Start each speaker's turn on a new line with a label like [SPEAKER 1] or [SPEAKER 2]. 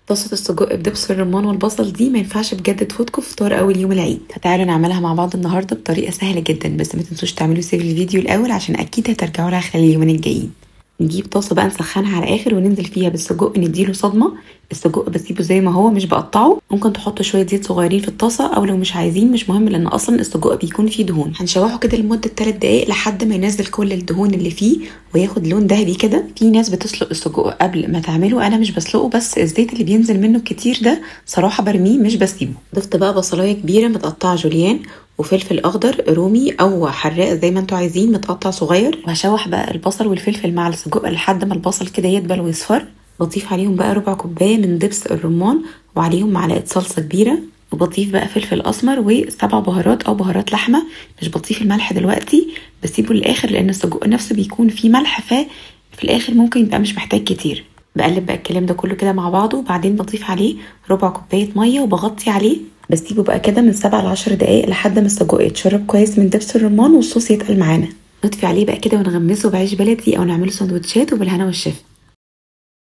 [SPEAKER 1] طاسة السجق بدبس الرمان والبصل دي ما ينفعش بجد تفوتكم فطار اول يوم العيد. فتعالوا نعملها مع بعض النهارده بطريقه سهله جدا، بس ما تنسوش تعملوا سيف الفيديو الاول عشان اكيد هترجعوا لها خلال اليومين الجايين. نجيب طاسه بقى نسخنها على الاخر وننزل فيها بالسجق نديله صدمه. السجق بسيبه زي ما هو مش بقطعه، ممكن تحطوا شويه زيت صغيرين في الطاسه او لو مش عايزين مش مهم، لان اصلا السجق بيكون فيه دهون. هنشوحه كده لمده 3 دقايق لحد ما ينزل كل الدهون اللي فيه وياخد لون ذهبي كده. في ناس بتسلق السجق قبل ما تعمله، انا مش بسلقه، بس الزيت اللي بينزل منه كتير ده صراحه برميه مش بسيبه. ضفت بقى بصلايه كبيره متقطعه جوليان وفلفل اخضر رومي او حراق زي ما انتوا عايزين متقطع صغير، وهشوح بقى البصل والفلفل مع السجق لحد ما البصل كده يدبل ويصفر. بضيف عليهم بقى ربع كوبايه من دبس الرمان وعليهم معلقه صلصه كبيره، وبضيف بقى فلفل اسمر و7 بهارات او بهارات لحمه. مش بضيف الملح دلوقتي، بسيبه للاخر لان السجق نفسه بيكون فيه ملح، في الاخر ممكن يبقى مش محتاج كتير. بقلب بقى الكلام ده كله كده مع بعضه، وبعدين بضيف عليه ربع كوبايه ميه وبغطي عليه. بسيبه بقى كده من 7 ل 10 دقايق لحد ما السجق يتشرب كويس من دبس الرمان والصوص يتقل معانا. نطفي عليه بقى كده ونغمسه بعيش بلدي او نعمله سندوتشات، وبالهنا والشفا.